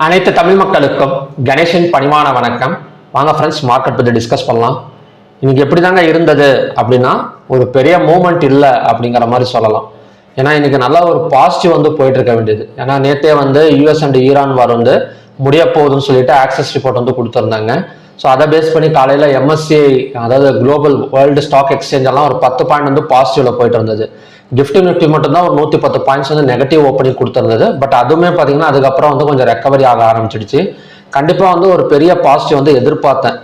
அனைத்து தமிழ் மக்களுக்கும் கணேஷின் பணிவான வணக்கம். வாங்க ஃப்ரெண்ட்ஸ், மார்க்கெட் பற்றி டிஸ்கஸ் பண்ணலாம். இன்னைக்கு எப்படி தாங்க இருந்தது அப்படின்னா, ஒரு பெரிய மூவ்மெண்ட் இல்லை அப்படிங்கிற மாதிரி சொல்லலாம். ஏன்னா இன்னைக்கு நல்லா ஒரு பாசிட்டிவ் போயிட்டு இருக்க வேண்டியது. ஏன்னா நேற்றே யூஎஸ் அண்ட் ஈரான் வார் முடிய போகுதுன்னு சொல்லிட்டு ஆக்சஸ் ரிப்போர்ட் கொடுத்துருந்தாங்க. ஸோ அதை பேஸ் பண்ணி காலையில் எம்எஸ்சிஐ, அதாவது குளோபல் வேர்ல்டு ஸ்டாக் எக்ஸ்சேஞ்ச் எல்லாம் ஒரு 10 பாயிண்ட் பாசிட்டிவ்ல போயிட்டு இருந்தது. நிஃப்டி மட்டும்தான் ஒரு 110 பாயிண்ட்ஸ் நெகட்டிவ் ஓப்பனிங் கொடுத்துருந்தது. பட் அதுவுமே பார்த்தீங்கன்னா அதுக்கப்புறம் கொஞ்சம் ரெக்கவரி ஆக ஆரம்பிச்சிடுச்சு. கண்டிப்பாக ஒரு பெரிய பாசிட்டிவ் எதிர்பார்த்தேன்.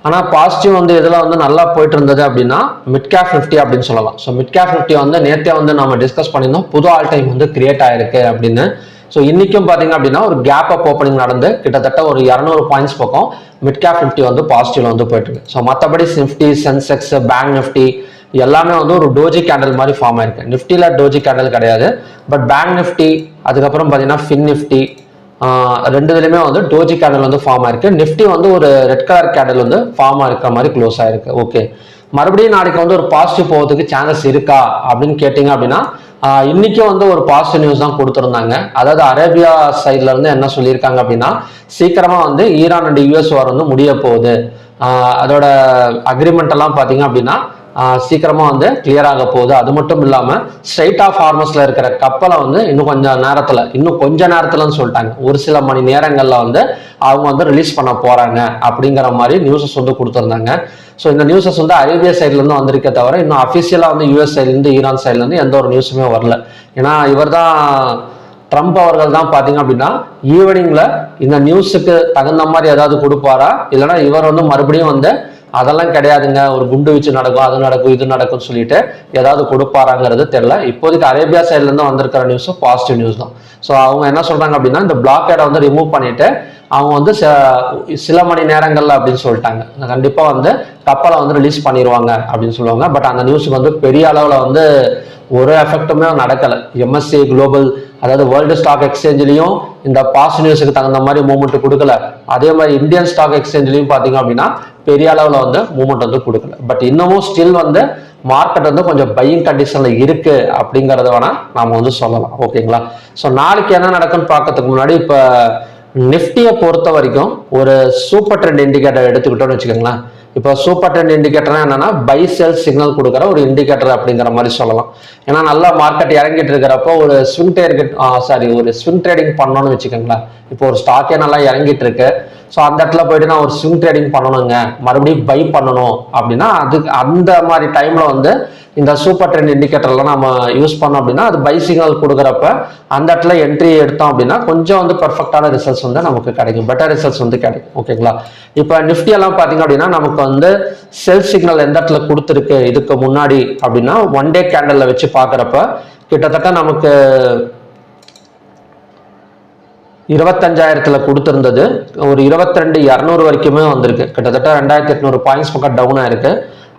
ஆனால் பாசிட்டிவ் இதில் நல்லா போயிட்டு இருந்தது அப்படின்னா மிட் கேப் நிஃப்டி அப்படின்னு சொல்லலாம். ஸோ மிட் கேப் நிஃப்டி நேற்றே நம்ம டிஸ்கஸ் பண்ணியிருந்தோம், புது ஆல் டைம் கிரியேட் ஆயிருக்கு அப்படின்னு. ஸோ இன்னைக்கும் பார்த்தீங்க அப்படின்னா ஒரு கேப் அப் ஓப்பனிங் நடந்து கிட்டத்தட்ட ஒரு 200 பாயிண்ட்ஸ் பக்கம் மிட் கேப் நிஃப்டி பாசிட்டிவ்ல போயிட்டு இருக்கு. ஸோ மற்றபடி நிஃப்டி, சென்செக்ஸ், பேங்க் நிஃப்டி எல்லாமே ஒரு டோஜி கேண்டல் மாதிரி ஃபார்ம் ஆயிருக்கு. நிஃப்டியில் டோஜி கேண்டல் கிடையாது, பட் பேங்க் நிஃப்டி, அதுக்கப்புறம் பார்த்தீங்கன்னா ஃபின் நிஃப்டி, ரெண்டு இதுலையுமே டோஜி கேண்டல் ஃபார்ம் ஆயிருக்கு. நிஃப்டி ஒரு ரெட் கலர் கேண்டல் ஃபார்ம் ஆயிருக்கிற மாதிரி க்ளோஸ் ஆயிருக்கு. ஓகே, மறுபடியும் நாளைக்கு ஒரு பாசிட்டிவ் போகிறதுக்கு சான்சஸ் இருக்கா அப்படின்னு கேட்டிங்க அப்படின்னா, இன்னைக்கும் ஒரு பாசிட்டிவ் நியூஸ் தான் கொடுத்துருந்தாங்க. அதாவது அரேபியா சைட்ல இருந்து என்ன சொல்லியிருக்காங்க அப்படின்னா, சீக்கிரமா ஈரான் அண்ட் யூஎஸ் வார் முடிய போகுது. அதோட அக்ரிமெண்ட் எல்லாம் பார்த்தீங்க அப்படின்னா சீக்கிரமா கிளியர் ஆக போகுது. அது மட்டும் இல்லாம ஸ்ட்ரைட் ஆஃப் ஹார்மஸ்ல இருக்கிற கப்பலை இன்னும் கொஞ்ச நேரத்துலன்னு சொல்லிட்டாங்க. ஒரு சில மணி நேரங்கள்ல அவங்க ரிலீஸ் பண்ண போறாங்க அப்படிங்கிற மாதிரி நியூஸஸ் கொடுத்துருந்தாங்க. ஸோ இந்த நியூஸஸ் அரேபியா சைட்ல இருந்து வந்திருக்கே தவிர இன்னும் அஃபிஷியலா யூஎஸ் சைட்ல இருந்து, ஈரான் சைட்ல இருந்து எந்த ஒரு நியூஸுமே வரல. ஏன்னா இவர் தான், ட்ரம்ப் அவர்கள் தான் பார்த்தீங்க அப்படின்னா ஈவினிங்ல இந்த நியூஸுக்கு தகுந்த மாதிரி ஏதாவது கொடுப்பாரா, இல்லைன்னா இவர் மறுபடியும் அதெல்லாம் கிடையாதுங்க, ஒரு குண்டு வீச்சு நடக்கும், அது நடக்கும், இது நடக்கும்னு சொல்லிட்டு ஏதாவது கொடுப்பாராங்கிறது தெரியல. இப்போதைக்கு அரேபியா சைட்ல இருந்து வந்திருக்கிற நியூஸ் பாசிட்டிவ் நியூஸ் தான். ஸோ அவங்க என்ன சொல்றாங்க அப்படின்னா, இந்த பிளாக்கேடை ரிமூவ் பண்ணிட்டு அவங்க சில மணி நேரங்கள்ல அப்படின்னு சொல்லிட்டாங்க, கண்டிப்பா கப்பலை ரிலீஸ் பண்ணிடுவாங்க அப்படின்னு சொல்லுவாங்க. பட் அந்த நியூஸுக்கு பெரிய அளவுல ஒரு எஃபெக்டுமே நடக்கல. எம்எஸ்சி குளோபல், அதாவது வேர்ல்டு ஸ்டாக் எக்ஸ்சேஞ்சிலையும் இந்த பாசிட்டிவ் நியூஸுக்கு தகுந்த மாதிரி மூவ்மெண்ட் கொடுக்கல. அதே மாதிரி இந்தியன் ஸ்டாக் எக்ஸ்சேஞ்சிலையும் பார்த்தீங்க அப்படின்னா பெரிய அளவில் மூவ்மெண்ட் கொடுக்கல. பட் இன்னமும் ஸ்டில் மார்க்கெட் கொஞ்சம் பையிங் கண்டிஷன்ல இருக்கு அப்படிங்கறத வேணா நாம சொல்லலாம். ஓகேங்களா? ஸோ நாளைக்கு என்ன நடக்குன்னு பார்க்கறதுக்கு முன்னாடி இப்போ நிஃப்டியை பொறுத்த வரைக்கும் ஒரு சூப்பர் ட்ரெண்ட் இண்டிகேட்டர் எடுத்துக்கிட்டோம்னு வச்சுக்கோங்களேன். இப்போ சூப்பர் ட்ரெண்ட் இண்டிகேட்டர்னா என்னன்னா, பை செல் சிக்னல் கொடுக்குற ஒரு இண்டிகேட்டர் அப்படிங்கிற மாதிரி சொல்லலாம். ஏன்னா நல்லா மார்க்கெட் இறங்கிட்டு இருக்கிறப்போ ஒரு ஸ்விங் ட்ரேடிங் பண்ணணும்னு வச்சுக்கோங்களேன். இப்போ ஒரு ஸ்டாக்கே நல்லா இறங்கிட்டு இருக்கு, ஸோ அந்த இடத்துல போயிட்டு நான் ஒரு ஸ்விங் ட்ரேடிங் பண்ணணுங்க, மறுபடியும் பை பண்ணணும் அப்படின்னா அதுக்கு அந்த மாதிரி டைம்ல இந்த சூப்பர் ட்ரெண்ட் இண்டிகேட்டர்லாம் நம்ம யூஸ் பண்ணோம் அப்படின்னா அது பை சிக்னல் கொடுக்குறப்ப அந்த இடத்துல என்ட்ரி எடுத்தோம் அப்படின்னா கொஞ்சம் பெர்ஃபெக்டான ரிசல்ட்ஸ் நமக்கு கிடைக்கும், பெட்டர் ரிசல்ட்ஸ் கிடைக்கும். ஓகேங்களா? இப்போ நிஃப்டி எல்லாம் பார்த்தீங்க அப்படின்னா நமக்கு செல் சிக்னல் எந்த இடத்துல கொடுத்துருக்கு இதுக்கு முன்னாடி அப்படின்னா, ஒன் டே கேண்டல்ல வச்சு பார்க்குறப்ப கிட்டத்தட்ட நமக்கு 25,000 கொடுத்துருந்தது, ஒரு 22,200 வரைக்குமே வந்திருக்கு. கிட்டத்தட்ட 2,800 பாயிண்ட்ஸ் பக்கம் டவுன் ஆயிருக்கு.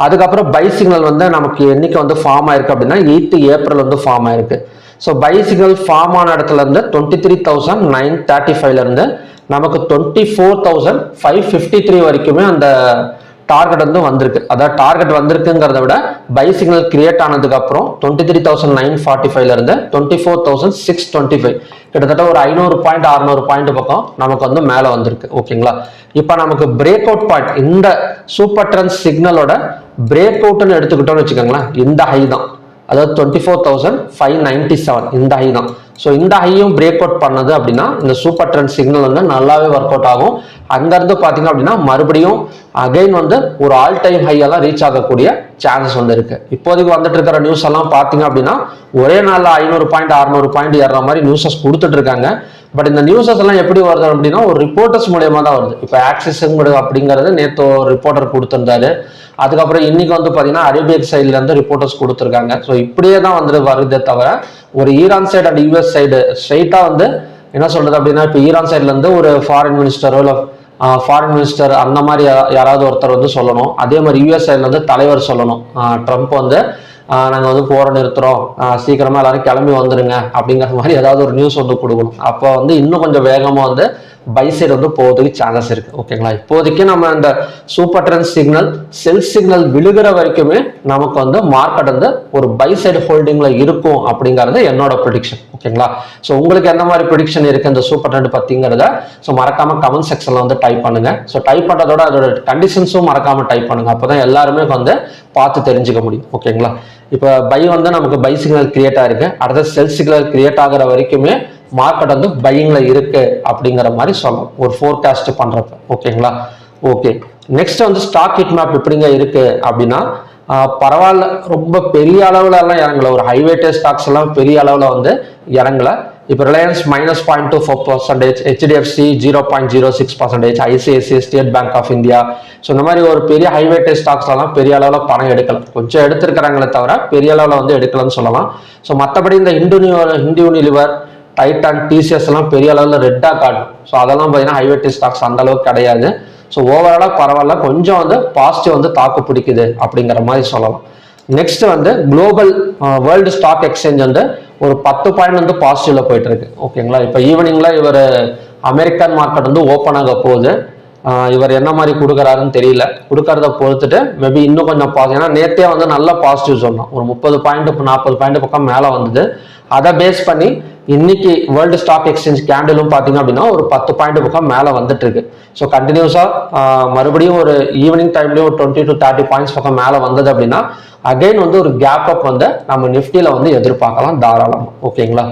அதுக்கப்புறம் பை சிக்னல் நமக்கு என்னைக்கு ஃபார்ம் ஆயிருக்கு அப்படின்னா 8 ஏப்ரல் ஃபார்ம் ஆயிருக்கு. ஸோ பை சிக்னல் ஃபார்ம் ஆன இடத்துல இருந்து 23,935 இருந்து நமக்கு 24,553 வரைக்குமே அந்த டார்கெட் வந்திருக்கு. அதாவது டார்கெட் வந்திருக்குங்கிறத விட பை சிக்னல் கிரியேட் ஆனதுக்கு அப்புறம் 23,945 இருந்து 24,625 கிட்டத்தட்ட ஒரு 500 பாயிண்ட் 600 பாயிண்ட் பக்கம் நமக்கு மேல வந்திருக்கு. ஓகேங்களா? இப்ப நமக்கு பிரேக் அவுட் பாயிண்ட், இந்த சூப்பர் ட்ரெண்ட் சிக்னலோட பிரேக் அவுட்னு எடுத்துக்கிட்டோம்னு வச்சுக்கோங்களேன், இந்த ஹை தான், அதாவது 24,597 இந்த ஹை தான். ஸோ இந்த ஹையும் பிரேக் அவுட் பண்ணது அப்படின்னா இந்த சூப்பர் ட்ரெண்ட் சிக்னல் நல்லாவே ஒர்க் அவுட் ஆகும். அங்கிருந்து பார்த்தீங்க அப்படின்னா மறுபடியும் அகைன் ஒரு ஆல் டைம் ஹையெல்லாம் ரீச் ஆகக்கூடிய சான்சஸ் இருக்கு. இப்போதைக்கு வந்துட்டு இருக்கிற நியூஸ் எல்லாம் பார்த்தீங்க அப்படின்னா ஒரே நாளில் 500 பாயிண்ட் 600 பாயிண்ட் ஏறுற மாதிரி நியூஸஸ் கொடுத்துட்டு இருக்காங்க. பட் இந்த நியூஸஸ் எல்லாம் எப்படி வருது அப்படின்னா ஒரு ரிப்போர்ட்டர்ஸ் மூலியமா தான் வருது. இப்போ ஆக்சிஸ் அப்படிங்கிறது நேற்று ஒரு ரிப்போர்ட்டர் கொடுத்திருந்தாரு. அதுக்கப்புறம் இன்னைக்கு பார்த்தீங்கன்னா அரேபியக் சைட்ல இருந்து ரிப்போர்ட்டர்ஸ் கொடுத்துருக்காங்க. ஸோ இப்படியே தான் வருதே தவிர ஒரு Iran side and US side ஸ்ட்ரைட்டா என்ன சொல்றது அப்படின்னா, இப்போ ஈரான் சைட்ல இருந்து ஒரு ஃபாரின் மினிஸ்டரோ இல்லை ஃபாரின் மினிஸ்டர் அந்த மாதிரி யாராவது ஒருத்தர் சொல்லணும். அதே மாதிரி யூஎஸ் சைட்ல தலைவர் சொல்லணும். ட்ரம்ப் நாங்கள் வந்து போற நிறுத்துறோம், சீக்கிரமா எல்லாரும் கிளம்பி வந்துருங்க அப்படிங்கிற மாதிரி ஏதாவது ஒரு நியூஸ் வந்து கொடுக்கணும். அப்போ வந்து இன்னும் கொஞ்சம் வேகமாக வந்து பை சைடு வந்து போகிறதுக்கு சான்சஸ் இருக்கு. ஓகேங்களா, இப்போதைக்கு நம்ம இந்த சூப்பர் ட்ரெண்ட் சிக்னல் செல் சிக்னல் விழுகிற வரைக்குமே நமக்கு வந்து மார்க்கெட் வந்து ஒரு பை சைடு ஹோல்டிங்ல இருக்கும் அப்படிங்கிறது என்னோட ப்ரிடிக்ஷன். ஓகேங்களா, ஸோ உங்களுக்கு எந்த மாதிரி ப்ரிடிக்ஷன் இருக்கு இந்த சூப்பர் ட்ரெண்ட் பத்திங்கிறத ஸோ மறக்காம கமெண்ட் செக்ஷன்ல வந்து டைப் பண்ணுங்க. ஸோ டைப் பண்றதோட அதோட கண்டிஷன்ஸும் மறக்காம டைப் பண்ணுங்க. அப்போதான் எல்லாருமே வந்து பார்த்து தெரிஞ்சுக்க முடியும். ஓகேங்களா, இப்போ பை வந்து நமக்கு பை சிக்னல் கிரியேட் ஆயிருக்கு, அடுத்த செல் சிக்னல் கிரியேட் ஆகிற வரைக்குமே மார்க்கெட் வந்து பையிங்ல இருக்கு அப்படிங்கிற மாதிரி சொல்லணும் ஒரு ஃபோர்காஸ்ட் பண்றப்ப. ஓகேங்களா, ஓகே. நெக்ஸ்ட் வந்து ஸ்டாக் ஹிட் மேப் எப்படிங்க இருக்கு அப்படின்னா பரவாயில்ல, ரொம்ப பெரிய அளவுல எல்லாம் இறங்கல. ஒரு ஹைவேட்டேஜ் ஸ்டாக்ஸ் எல்லாம் பெரிய அளவுல வந்து இறங்கல. இப்போ Reliance -0.24%, HDFC 0.06%, ICICI State Bank of India, so இந்த மாதிரி ஒரு பெரிய ஹைவேட்டேஜ் ஸ்டாக்ஸ் எல்லாம் பெரிய அளவில் பணம் எடுக்கல. கொஞ்சம் எடுத்திருக்கிறாங்களே தவிர பெரிய அளவில் வந்து எடுக்கலன்னு சொல்லலாம். ஸோ மற்றபடி இந்த ஹிந்து யூனிலிவர், டைட்டன், டிசிஎஸ் எல்லாம் பெரிய அளவில் ரெட்டாக காட்டும். ஸோ அதெல்லாம் பார்த்தீங்கன்னா ஹைவேட்டேஜ் ஸ்டாக்ஸ் அந்த அளவுக்கு கிடையாது. ஸோ ஓவராலாக பரவாயில்ல, கொஞ்சம் வந்து பாசிட்டிவ் வந்து தாக்கு பிடிக்குது அப்படிங்கிற மாதிரி சொல்லலாம். நெக்ஸ்ட் வந்து குளோபல் வேர்ல்டு ஸ்டாக் எக்ஸ்சேஞ்ச் வந்து ஒரு 10 பாயிண்ட் வந்து பாசிட்டிவ்ல போயிட்டு இருக்கு. ஓகேங்களா, இப்போ ஈவினிங்ல இவர் அமெரிக்கன் மார்க்கெட் வந்து ஓப்பன் ஆக போகுது. இவர் என்ன மாதிரி கொடுக்குறாருன்னு தெரியல, கொடுக்கறத பொறுத்துட்டு மேபி இன்னும் கொஞ்சம் ஏன்னா நேற்றே வந்து நல்ல பாசிட்டிவ் சொன்னோம், ஒரு 30 பாயிண்ட் 40 பாயிண்ட் பக்கம் மேலே வந்தது. அதை பேஸ் பண்ணி இன்னைக்கு வேர்ல்டு ஸ்டாக் எக்ஸ்சேஞ்ச் கேண்டிலும் பார்த்தீங்க அப்படின்னா ஒரு 10 பாயிண்ட் பக்கம் மேலே வந்துட்டு இருக்கு. ஸோ கண்டினியூஸா மறுபடியும் ஒரு ஈவினிங் டைம்லயும் ஒரு 20 to 30 பாயிண்ட்ஸ் பக்கம் மேலே வந்தது அப்படின்னா அகைன் வந்து ஒரு கேப் அப் வந்து நம்ம நிஃப்டியில வந்து எதிர்பார்க்கலாம் தாராளமா. ஓகேங்களா,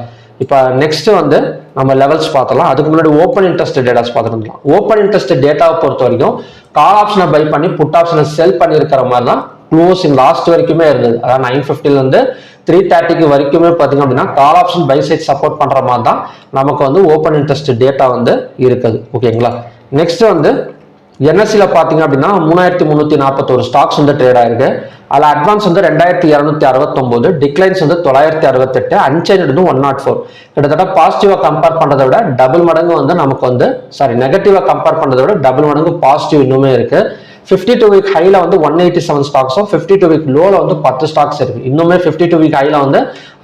இப்போ நெக்ஸ்ட் வந்து நம்ம லெவல்ஸ் பார்த்தலாம். அதுக்கு முன்னாடி ஓப்பன் இன்ட்ரெஸ்ட் டேட்டாஸ் பார்த்துருந்தோம். ஓப்பன் இன்ட்ரெஸ்ட் டேட்டாவை பொறுத்த வரைக்கும் கால் ஆப்ஷனை பை பண்ணி புட் ஆப்ஷனை செல் பண்ணியிருக்கிற மாதிரி தான் க்ளோசிங் லாஸ்ட் வரைக்குமே இருந்தது. அதாவது 950 இருந்து 330 வரைக்குமே பார்த்தீங்க அப்படின்னா call option buy side support பண்ற மாதிரி தான் நமக்கு வந்து ஓப்பன் இன்ட்ரெஸ்ட் டேட்டா வந்து இருக்குது. ஓகேங்களா, நெக்ஸ்ட் வந்து என்எஸ்சியில் பார்த்தீங்க அப்படின்னா 3341 ஸ்டாக்ஸ் வந்து ட்ரேட் ஆயிருக்கு. அதில் அட்வான்ஸ் வந்து 2269, டிக்ளைன்ஸ் வந்து 968, அன்சைன்டு வந்து 104. கிட்டத்தட்ட பாசிட்டிவா கம்பேர் பண்றதை விட டபுள் மடங்கு வந்து நமக்கு வந்து நெகட்டிவா கம்பேர் பண்றதை விட டபுள் மடங்கு பாசிட்டிவ் இன்னுமே இருக்கு. 52 வீக் ஹைல வந்து 187 ஸ்டாக்ஸும் 52 வீக் லோல வந்து 10 ஸ்டாக்ஸ் இருக்கு. இன்னுமே 52 வீக் ஹைல வந்து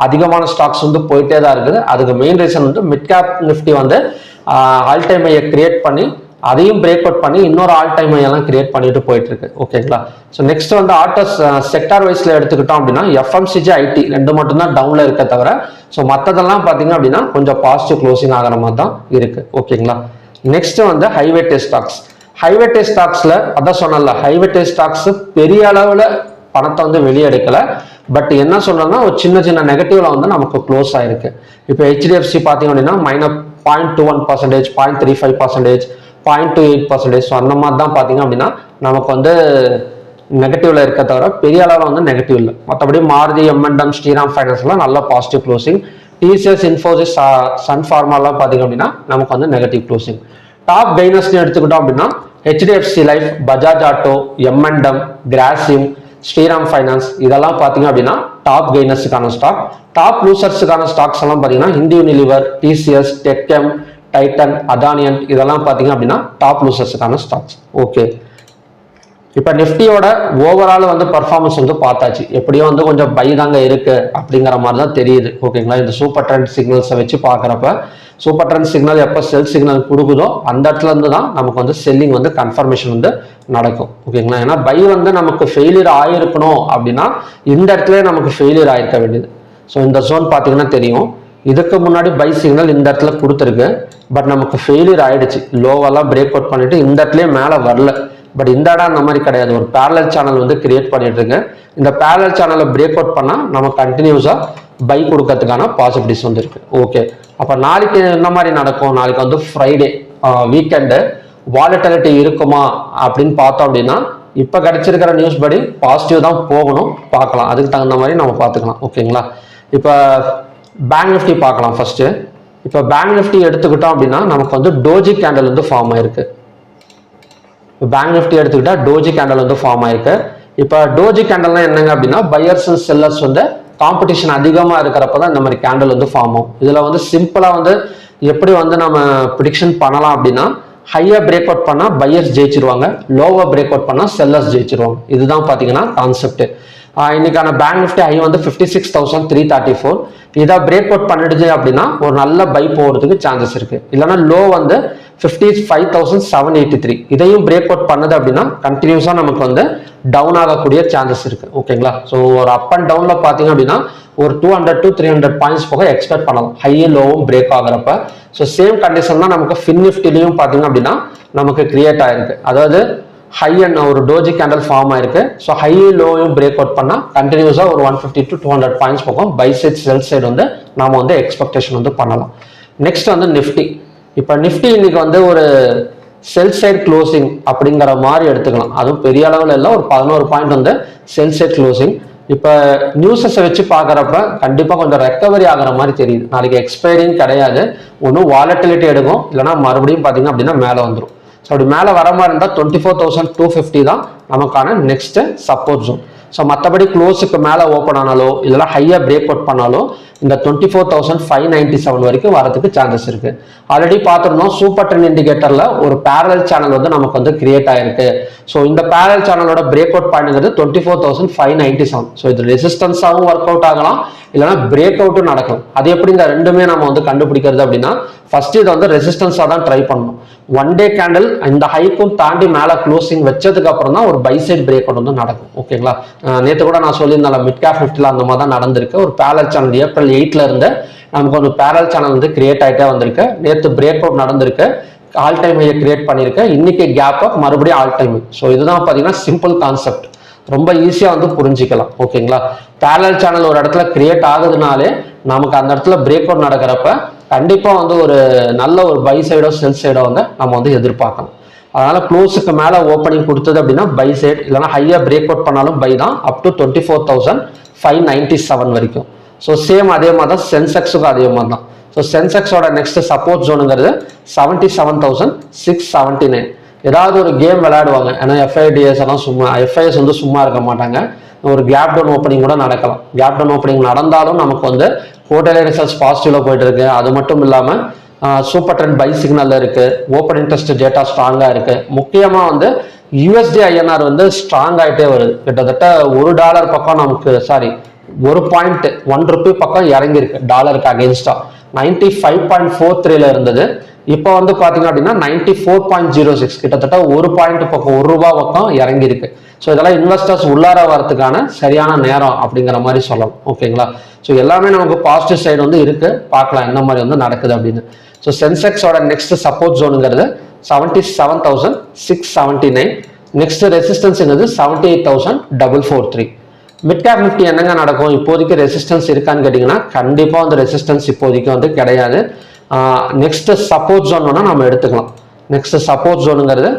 அதிகமான ஸ்டாக்ஸ் வந்து போயிட்டே தான் இருக்குது. அதுக்கு மெயின் ரீசன் வந்து மிட் கேப் நிஃப்டி வந்து ஆல் டைம் ஐயை கிரியேட் பண்ணி அதையும் பிரேக் அவுட் பண்ணி இன்னொரு ஆல் டைம் ஐயெல்லாம் கிரியேட் பண்ணிட்டு போயிட்டு இருக்கு. ஓகேங்களா, ஸோ நெக்ஸ்ட் வந்து ஆர்டர்ஸ் செக்டார் வைஸ்ல எடுத்துக்கிட்டோம் அப்படின்னா FMCG, IT ரெண்டு மட்டும் தான் டவுன்ல இருக்க தவிர ஸோ மற்றதெல்லாம் பார்த்தீங்க அப்படின்னா கொஞ்சம் பாசிட்டிவ் க்ளோசிங் ஆகிற மாதிரி தான் இருக்கு. ஓகேங்களா, நெக்ஸ்ட் வந்து ஹைவேட்டேஜ் ஸ்டாக்ஸ். ஹைவேட்டேஜ் ஸ்டாக்ஸ்ல அதான் சொன்னல, ஹைவேட்டேஜ் ஸ்டாக்ஸ் பெரிய அளவுல பணத்தை வந்து வெளியே எடுக்கல. பட் என்ன சொல்றோம்னா ஒரு சின்ன சின்ன நெகட்டிவ்ல வந்து நமக்கு க்ளோஸ் ஆயிருக்கு. இப்போ HDFC பார்த்தீங்க அப்படின்னா -0.21%, 0.35%, 0.28%. ஸோ அந்த மாதிரி தான் பார்த்தீங்க அப்படின்னா நமக்கு வந்து நெகட்டிவ்ல இருக்க தவிர பெரிய அளவில் வந்து நெகட்டிவ் இல்லை. மற்றபடி மாருதி, M&M, ஸ்ரீராம் ஃபைனான்ஸ்லாம் நல்ல positive closing. TCS, Infosys, Sun ஃபார்மாலாம் பார்த்தீங்க அப்படின்னா நமக்கு வந்து நெகட்டிவ் க்ளோசிங். டாப் கைனர்ஸ் எடுத்துக்கிட்டோம் அப்படின்னா HDFC life, Bajaj auto, M&M, Grasim, Shriram finance இதெல்லாம் பார்த்தீங்க அப்படின்னா டாப் கெய்னர்ஸுக்கான ஸ்டாக். டாப் லூசர்ஸுக்கான ஸ்டாக்ஸ் எல்லாம் பார்த்தீங்கன்னா ஹிந்து யூனிலிவர், TCS, டெக்கெம், டைட்டன், அதானியன் இதெல்லாம் பார்த்தீங்க அப்படின்னா டாப் லூசர்ஸுக்கான ஸ்டாக்ஸ். ஓகே, இப்போ நிஃப்டியோட ஓவரால் வந்து பர்ஃபார்மன்ஸ் வந்து பார்த்தாச்சு. எப்படியும் வந்து கொஞ்சம் பை தாங்க இருக்கு அப்படிங்கிற மாதிரி தான் தெரியுது. ஓகேங்களா, இந்த சூப்பர் ட்ரெண்ட் சிக்னல்ஸை வச்சு பார்க்குறப்ப சூப்பர் ட்ரெண்ட் சிக்னல் எப்போ செல் சிக்னல் கொடுக்குதோ அந்த இடத்துல இருந்து தான் நமக்கு வந்து செல்லிங் வந்து கன்ஃபர்மேஷன் வந்து நடக்கும். ஓகேங்களா, ஏன்னா பை வந்து நமக்கு ஃபெயிலியர் ஆயிருக்கணும் அப்படின்னா இந்த இடத்துல நமக்கு ஃபெயிலியர் ஆயிருக்க வேண்டியது. ஸோ இந்த ஜோன் பார்த்தீங்கன்னா தெரியும், இதுக்கு முன்னாடி பை சிக்னல் இந்த இடத்துல கொடுத்துருக்கு. பட் நமக்கு ஃபெயிலியர் ஆயிடுச்சு, லோவெல்லாம் பிரேக் அவுட் பண்ணிட்டு இந்த இடத்துலயே மேலே வரல. பட் இந்த இடம் அந்த மாதிரி கிடையாது, ஒரு பேரலல் சேனல் வந்து கிரியேட் பண்ணிட்டு இருக்கு. இந்த பேரலல் சேனலை பிரேக் அவுட் பண்ணா நம்ம கண்டினியூஸா பை கொடுக்கறதுக்கான பாசிபிலிட்டிஸ் வந்து இருக்கு. ஓகே, அப்ப நாளைக்கு என்ன மாதிரி நடக்கும்? நாளைக்கு வந்து ஃப்ரைடே வீக்கெண்டு, வாலட்டிலிட்டி இருக்குமா அப்படின்னு பார்த்தோம் அப்படின்னா இப்ப கிடைச்சிருக்கிற நியூஸ் படி பாசிட்டிவ் தான் போகணும், பார்க்கலாம். அதுக்கு தகுந்த மாதிரி நம்ம பார்த்துக்கலாம். ஓகேங்களா, இப்ப பேங்க் நிஃப்டி பார்க்கலாம் ஃபர்ஸ்ட். இப்ப பேங்க் நிஃப்டி எடுத்துக்கிட்டோம் அப்படின்னா நமக்கு வந்து டோஜி கேண்டல் வந்து ஃபார்ம் ஆயிருக்கு. பேங்க் நிஃப்டி எடுத்துக்கிட்டா டோஜி கேண்டல் வந்து ஃபார்ம் ஆயிருக்கு. இப்ப டோஜி கேண்டல்னா என்னங்க அப்படின்னா பையர்ஸ் அண்ட் செல்லர்ஸ் வந்து காம்படிஷன் அதிகமா இருக்கிறப்ப தான் இந்த மாதிரி கேண்டல் வந்து ஃபார்ம் ஆகும். இதுல வந்து சிம்பிளா வந்து எப்படி வந்து நம்ம ப்ரிடிக்ஷன் பண்ணலாம் அப்படின்னா ஹையா பிரேக் அவுட் பண்ணா பையர்ஸ் ஜெயிச்சிருவாங்க, லோவா பிரேக் அவுட் பண்ணா செல்லர்ஸ் ஜெயிச்சிருவாங்க. இதுதான் பாத்தீங்கன்னா கான்செப்ட். இன்னைக்கான பேங்க் நிஃப்டி ஹை வந்து 56,334. இதை பிரேக் அவுட் பண்ணிடுச்சு அப்படின்னா ஒரு நல்ல பை போகிறதுக்கு சான்சஸ் இருக்கு. இல்லைன்னா லோ வந்து 55,783. இதையும் பிரேக் அவுட் பண்ணுது அப்படின்னா கண்டினியூஸாக நமக்கு வந்து டவுன் ஆகக்கூடிய சான்சஸ் இருக்கு. ஓகேங்களா? ஸோ ஒரு அப் அண்ட் டவுன்ல பார்த்தீங்க அப்படின்னா ஒரு 200 to 300 பாயிண்ட்ஸ் போக எக்ஸ்பெக்ட் பண்ணலாம், ஹையும் லோவும் பிரேக் ஆகிறப்ப. ஸோ சேம் கண்டிஷன் தான் நமக்கு ஃபின் நிஃப்டிலையும் பார்த்தீங்க அப்படின்னா நமக்கு கிரியேட் ஆயிருக்கு. அதாவது ஹை அண்ட் ஒரு டோஜி கேண்டல் ஃபார்ம் ஆயிருக்கு. ஸோ ஹை லோயும் பிரேக் அவுட் பண்ணால் கண்டினியூஸாக ஒரு 150 to 200 பாயிண்ட்ஸ் போகும். பை சைட் செல் சைடு வந்து நாம வந்து எக்ஸ்பெக்டேஷன் வந்து பண்ணலாம். நெக்ஸ்ட் வந்து நிஃப்டி. இப்போ நிஃப்டி இன்னைக்கு வந்து ஒரு செல் சைட் க்ளோசிங் அப்படிங்கிற மாதிரி எடுத்துக்கலாம். அதுவும் பெரிய அளவில் இல்லை, ஒரு 11 பாயிண்ட் வந்து செல் சைட் க்ளோசிங். இப்போ நியூஸஸை வச்சு பார்க்குறப்ப கண்டிப்பாக கொஞ்சம் ரெக்கவரி ஆகிற மாதிரி தெரியுது. நாளைக்கு எக்ஸ்பைரிங் கிடையாது, ஒன்றும் வாலட்டிலிட்டி எடுக்கும், இல்லைனா மறுபடியும் பார்த்தீங்க அப்படின்னா மேலே வந்துடும். ஸோ அப்படி மேலே வர மாதிரி இருந்தால் 24,250 தான் நமக்கான நெக்ஸ்ட் சப்போர்ட் ஜோன். ஸோ மற்றபடி க்ளோஸுக்கு மேலே ஓப்பன் ஆனாலோ இல்லைனா ஹையாக பிரேக் அவுட் பண்ணாலோ இந்த 24,597 வரைக்கும் வரதுக்கு சான்சஸ் இருக்கு. ஆல்ரெடி பார்த்துருந்தோம், சூப்பர் ட்ரெண்ட் இண்டிகேட்டர்ல ஒரு பேரலல் சேனல் வந்து நமக்கு வந்து கிரியேட் ஆயிருக்கு. ஸோ இந்த பேரலல் சேனலோட பிரேக் அவுட் பாயிண்ட்ங்கிறது 24,597. ஸோ இது ரெசிஸ்டன்ஸாகவும் ஒர்க் அவுட் ஆகலாம், இல்லைனா பிரேக் அவுட்டும் நடக்கலாம். அது எப்படி இந்த ரெண்டுமே நம்ம வந்து கண்டுபிடிக்கிறது அப்படின்னா ஃபர்ஸ்ட் இதை வந்து ரெசிஸ்டன்ஸாக தான் ட்ரை பண்ணணும். ஒன் டே கேண்டில் இந்த ஹைக்கும் தாண்டி மேலே க்ளோசிங் வச்சதுக்கு அப்புறம் தான் ஒரு பை சைட் பிரேக் அவுட் வந்து நடக்கும். ஓகேங்களா? நேற்று கூட நான் சொல்லியிருந்தேன், மிட் கேப் நிஃப்டில அந்த மாதிரி தான் நடந்திருக்கு. ஒரு பேரலல் சேனல் ஏப்ரல் 8ல இருந்து நமக்கு ஒரு பேரலல் சேனல் வந்து கிரியேட் ஆகிட்டே வந்திருக்கு. நேற்று பிரேக் அவுட் நடந்திருக்கு, ஆல் டைம் ஹையை கிரியேட் பண்ணியிருக்கு. இன்னைக்கு கேப் அப், மறுபடியும் ஆல் டைம். ஸோ இதுதான் பார்த்தீங்கன்னா சிம்பிள் கான்செப்ட், ரொம்ப ஈஸியாக வந்து புரிஞ்சிக்கலாம். ஓகேங்களா? பேரலல் சேனல் ஒரு இடத்துல கிரியேட் ஆகுதுனாலே நமக்கு அந்த இடத்துல பிரேக் அவுட் நடக்கிறப்ப கண்டிப்பாக வந்து ஒரு நல்ல ஒரு பை சைடோ செல் சைடோ வந்து நம்ம வந்து எதிர்பார்க்கணும். அதனால க்ளோஸுக்கு மேலே ஓப்பனிங் கொடுத்தது அப்படின்னா பை சைட், இல்லைனா ஹையாக பிரேக் அவுட் பண்ணாலும் பை தான், அப் டு 24,597 வரைக்கும். ஸோ சேம் அதே மாதிரி தான் சென்செக்ஸுக்கும் அதே மாதிரி தான். ஸோ சென்செக்ஸோட நெக்ஸ்ட் சப்போர்ட் ஜோனுங்கிறது 77,679. ஏதாவது ஒரு கேம் விளையாடுவாங்க, ஏன்னா எஃப்ஐடிஎஸ் எல்லாம் சும்மா, எஃப்ஐஎஸ் வந்து சும்மா இருக்க மாட்டாங்க. ஒரு கேப் டவுன் ஓப்பனிங் கூட நடக்கலாம். கேப் டவுன் ஓப்பனிங் நடந்தாலும் நமக்கு வந்து குவார்டர்லி ரிசல்ட்ஸ் பாசிட்டிவ்ல போயிட்டு இருக்கு. அது மட்டும் இல்லாமல் சூப்பர் ட்ரெண்ட் பை சிக்னல் இருக்கு, ஓப்பன் இன்ட்ரெஸ்ட் டேட்டா ஸ்ட்ராங்கா இருக்கு. முக்கியமாக வந்து யூஎஸ்டி ஐஎன்ஆர் வந்து ஸ்ட்ராங் ஆகிட்டே வருது. கிட்டத்தட்ட $1 பக்கம் நமக்கு $1 பக்கம் இறங்கியிருக்கு டாலருக்கு அகெயின்ஸ்டா. 95.43ல இருந்தது, இப்போ வந்து பாத்தீங்க அப்படின்னா 94.06, கிட்டத்தட்ட $1 பக்கம் $1 பக்கம் இறங்கியிருக்கு. ஸோ இதெல்லாம் இன்வெஸ்டர்ஸ் உள்ளார வரதுக்கான சரியான நேரம் அப்படிங்கிற மாதிரி சொல்லலாம். ஓகேங்களா? ஸோ எல்லாமே நமக்கு பாசிட்டிவ் சைடு வந்து இருக்கு, பார்க்கலாம் என்ன மாதிரி வந்து நடக்குது அப்படின்னு. ஸோ சென்செக்ஸோட நெக்ஸ்ட் சப்போர்ட் ஜோனுங்கிறது 77,679. நெக்ஸ்ட் ரெசிஸ்டன்ஸ்ங்கிறது 78,443. மிட் கேப் நிஃப்டி என்னங்க நடக்கும்? இப்போதைக்கு ரெசிஸ்டன்ஸ் இருக்கான்னு கேட்டிங்கன்னா கண்டிப்பாக வந்து ரெசிஸ்டன்ஸ் இப்போதைக்கு வந்து கிடையாது. நெக்ஸ்ட் சப்போர்ட் ஜோன் வேணால் நம்ம எடுத்துக்கலாம். நெக்ஸ்ட் சப்போர்ட் ஜோனுங்கிறது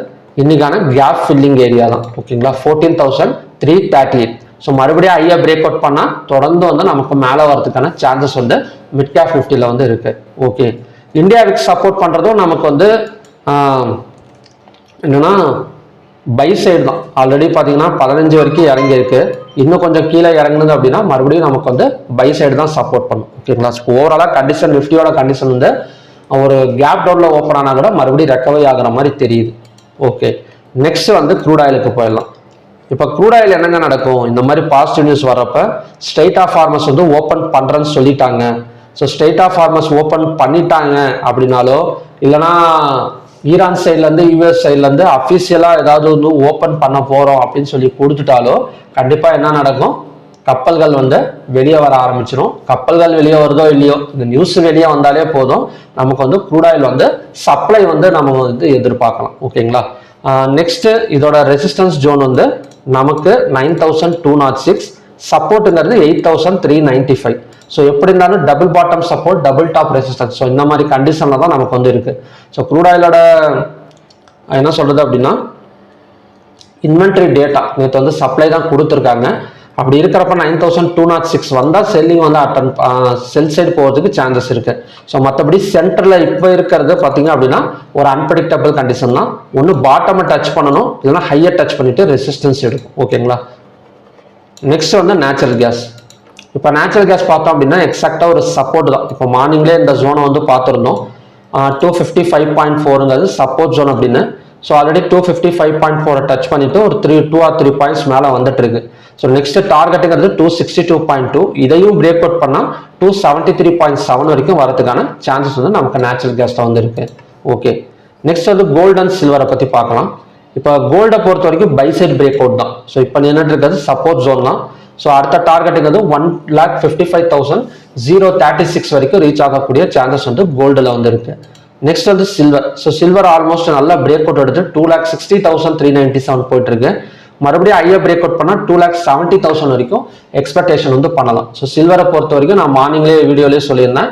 இன்னைக்கான கேப் ஃபில்லிங் ஏரியா தான். ஓகேங்களா? 14,338. ஸோ மறுபடியும் ஐயா பிரேக் அவுட் பண்ணால் தொடர்ந்து வந்து நமக்கு மேலே வரதுக்கான சான்சஸ் வந்து மிட் கேப் நிஃப்டியில் வந்து இருக்கு. ஓகே, இந்தியாவுக்கு சப்போர்ட் பண்ணுறதும் நமக்கு வந்து என்னன்னா பை சைடு தான். ஆல்ரெடி பார்த்தீங்கன்னா 15 வரைக்கும் இறங்கியிருக்கு. இன்னும் கொஞ்சம் கீழே இறங்குனது அப்படின்னா மறுபடியும் நமக்கு வந்து பை சைடு தான் சப்போர்ட் பண்ணும். ஓகேங்களா? ஓவராலாக கண்டிஷன், நிஃப்டியோட கண்டிஷன் வந்து ஒரு கேப் டவுன்ல ஓப்பன் ஆனால் கூட மறுபடியும் ரெக்கவரி ஆகிற மாதிரி தெரியுது. ஓகே, நெக்ஸ்ட் வந்து க்ரூட் ஆயிலுக்கு போயிடலாம். இப்போ க்ரூட் ஆயில் என்னங்க நடக்கும்? இந்த மாதிரி பாசிட்டிவ் நியூஸ் வர்றப்ப ஸ்ட்ரெயிட் ஆஃப் ஃபார்மர்ஸ் வந்து ஓப்பன் பண்ணுறேன்னு சொல்லிட்டாங்க. So strait of Hormuz open பண்ணிட்டாங்க அப்படின்னாலோ, இல்லைனா ஈரான் சைட்லேருந்து யூஎஸ் சைட்லேருந்து அஃபிஷியலாக ஏதாவது வந்து ஓப்பன் பண்ண போகிறோம் அப்படின்னு சொல்லி கொடுத்துட்டாலோ கண்டிப்பாக என்ன நடக்கும்? கப்பல்கள் வந்து வெளியே வர ஆரம்பிச்சிடும். கப்பல்கள் வெளியே வருதோ இல்லையோ, இந்த நியூஸ் வெளியே வந்தாலே போதும், நமக்கு வந்து க்ரூட் ஆயில் வந்து சப்ளை வந்து நம்ம வந்து எதிர்பார்க்கலாம். ஓகேங்களா? நெக்ஸ்ட் இதோட ரெசிஸ்டன்ஸ் ஜோன் வந்து நமக்கு 9,206, சப்போர்ட்டுங்கிறது 8,395. ஸோ எப்படி இருந்தாலும் double bottom support, double top resistance. So இந்த மாதிரி கண்டிஷன்ல தான் நமக்கு வந்து இருக்கு. ஸோ க்ரூட் ஆயிலோட என்ன சொல்றது அப்படின்னா இன்வென்ட்ரி டேட்டா நேற்று வந்து சப்ளை தான் கொடுத்துருக்காங்க. அப்படி இருக்கிறப்ப 9,206 வந்தால் செல்லிங் வந்து செல் சைடு போகிறதுக்கு சான்சஸ் இருக்கு. ஸோ மற்றபடி சென்டரில் இப்போ இருக்கிறது பார்த்தீங்க அப்படின்னா ஒரு அன்பிரடிக்டபிள் கண்டிஷன் தான். ஒன்று பாட்டமை டச் பண்ணணும், இல்லைன்னா ஹையை டச் பண்ணிட்டு ரெசிஸ்டன்ஸ் எடுக்கும். ஓகேங்களா? நெக்ஸ்ட் வந்து நேச்சுரல் கேஸ். இப்போ நேச்சுரல் கேஸ் பார்த்தோம் அப்படின்னா எக்ஸாக்டாக ஒரு சப்போர்ட் தான். இப்போ மார்னிங்லேயே இந்த ஜோனை வந்து பார்த்துருந்தோம். 255.4ங்கிறது சப்போர்ட் ஜோன் அப்படின்னு. ஸோ ஆல்ரெடி 255.4 டச் பண்ணிட்டு ஒரு 2 or 3 பாயிண்ட்ஸ் மேலே வந்துட்டு இருக்கு. ஸோ நெக்ஸ்ட் டார்கெட்டுங்கிறது 262.2, இதையும் பிரேக் அவுட் பண்ணால் 273.7 வரைக்கும் வரதுக்கான சான்சஸ் வந்து நமக்கு நேச்சுரல் கேஸ்ல வந்து இருக்கு. ஓகே, நெக்ஸ்ட் வந்து கோல்டு அண்ட் சில்வரை பற்றி பார்க்கலாம். இப்போ கோல்டை பொறுத்த வரைக்கும் பை சைட் பிரேக் அவுட் தான். ஸோ இப்போ நின்றுட்டு இருக்கிறது சப்போர்ட் ஜோன் தான். ஸோ அடுத்த டார்கெட்டுங்கிறது 1,55,036 வரைக்கும் ரீச் ஆகக்கூடிய சான்சஸ் வந்து கோல்டில் வந்து இருக்கு. நெக்ஸ்ட் வந்து சில்வர். ஸோ சில்வர் ஆல்மோஸ்ட் நல்லா பிரேக் அவுட் எடுத்து 2,60,397 போயிட்டு இருக்கு. மறுபடியும் ஐயா பிரேக் அவுட் பண்ணால் 2,70,000 வரைக்கும் எக்ஸ்பெக்டேஷன் வந்து பண்ணலாம். ஸோ சில்வரை பொறுத்த வரைக்கும் நான் மார்னிங்லேயே வீடியோலேயே சொல்லியிருந்தேன்,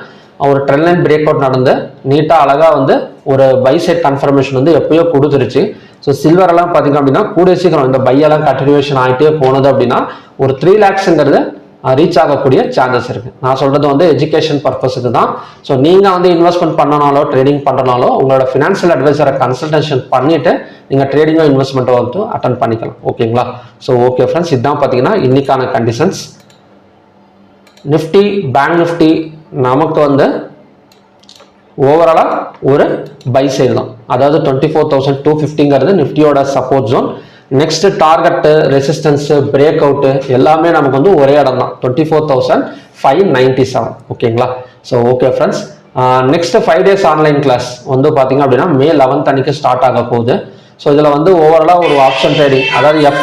ஒரு ட்ரெண்ட் லைன் பிரேக் அவுட் நடந்து நீட்டாக அழகாக வந்து ஒரு பை சைட் கன்ஃபர்மேஷன் வந்து எப்பயோ கொடுத்துருச்சு. ஸோ சில்வர் எல்லாம் பார்த்தீங்க அப்படின்னா கூடிய சீக்கிரம் இந்த பையெல்லாம் கண்டினியூஷன் ஆகிட்டே போனது அப்படின்னா ஒரு 3 lakhsங்கிறது ரீச் ஆகக்கூடிய சான்சஸ் இருக்கு. நான் சொல்றது வந்து எஜுகேஷன் பர்பஸுக்கு தான். ஸோ நீங்க வந்து இன்வெஸ்ட்மெண்ட் பண்ணனாலோ ட்ரேடிங் பண்ணனாலோ உங்களோட ஃபினான்ஷியல் அட்வைசரை கன்சல்டேஷன் பண்ணிட்டு நீங்க ட்ரேடிங்கோ இன்வெஸ்ட்மெண்ட்டோ வந்து அட்டன் பண்ணிக்கலாம். ஓகேங்களா? ஸோ ஓகே ஃப்ரெண்ட்ஸ், இதுதான் பார்த்தீங்கன்னா இன்னைக்கான கண்டிஷன்ஸ். நிஃப்டி, பேங்க் நிஃப்டி நமக்கு வந்து ஓவராலா ஒரு பை சைடு தான். அதாவது 24,250ங்கிறது நிஃப்டியோட support zone. Next target, resistance, break out எல்லாமே நமக்கு வந்து ஒரே இடம் தான், 24,597. ஓகேங்களா? So okay friends, next 5 days online class வந்து பார்த்தீங்க அப்படின்னா May 11th அன்னைக்கு ஸ்டார்ட் ஆக போகுது. ஸோ இதில் வந்து ஓவராலாக ஒரு ஆப்ஷன் ட்ரேடிங், அதாவது எஃப்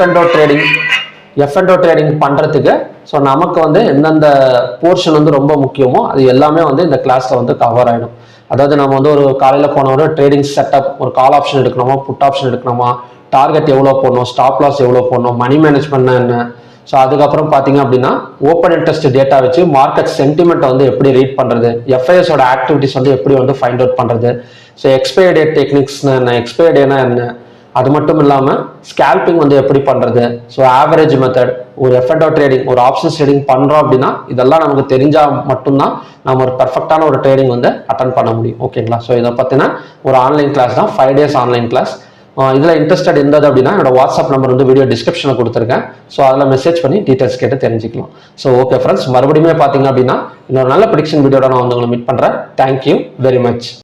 அண்ட் ட்ரேடிங் பண்ணுறதுக்கு ஸோ நமக்கு வந்து எந்தெந்த போர்ஷன் வந்து ரொம்ப முக்கியமோ அது எல்லாமே வந்து இந்த கிளாஸில் வந்து கவர் ஆகிடும். அதாவது நம்ம வந்து ஒரு காலையில் போன ஒரு ட்ரேடிங் செட்டப், ஒரு கால் ஆப்ஷன் எடுக்கணுமா, புட் ஆப்ஷன் எடுக்கணுமா, டார்கெட் எவ்வளோ போடணும், ஸ்டாப் லாஸ் எவ்வளோ போடணும், மணி மேனேஜ்மெண்ட் என்ன, ஸோ அதுக்கப்புறம் பார்த்தீங்க அப்படின்னா ஓப்பன் இன்ட்ரெஸ்ட் டேட்டா வச்சு மார்க்கெட் சென்டிமெண்ட்டை வந்து எப்படி ரீட் பண்ணுறது, எஃப்ஐஎஸோட ஆக்டிவிட்டிஸ் வந்து எப்படி வந்து ஃபைண்ட் அவுட் பண்ணுறது, ஸோ எக்ஸ்பைரி டேட் டெக்னிக்ஸ்னா என்ன, எக்ஸ்பைரி டேனா என்ன, அது மட்டும் இல்லாமல் ஸ்கேல்பிங் வந்து எப்படி பண்ணுறது, ஸோ ஆவரேஜ் மெத்தட், ஒரு எஃப்&ஓ ட்ரேடிங், ஒரு ஆப்ஷன்ஸ் ட்ரேடிங் பண்ணுறோம் அப்படின்னா இதெல்லாம் நமக்கு தெரிஞ்சால் மட்டும்தான் நம்ம ஒரு பர்ஃபெக்டான ஒரு ட்ரேடிங் வந்து அட்டன் பண்ண முடியும். ஓகேங்களா? ஸோ இதை பற்றின ஒரு ஆன்லைன் கிளாஸ் தான், 5 days ஆன்லைன் கிளாஸ். இதில் இன்ட்ரெஸ்டட் இருந்தது அப்படின்னா என்னோட வாட்ஸ்அப் நம்பர் வந்து வீடியோ டிஸ்கிரிப்ஷனில் கொடுத்துருக்கேன். ஸோ அதில் மெசேஜ் பண்ணி டீட்டெயில்ஸ் கேட்டு தெரிஞ்சுக்கலாம். ஸோ ஓகே ஃப்ரெண்ட்ஸ், மறுபடியும் பார்த்தீங்க அப்படின்னா இன்னொரு நல்ல ப்ரெடிக்ஷன் வீடியோட நான் வந்து உங்களை மீட் பண்ணுறேன். Thank you very much.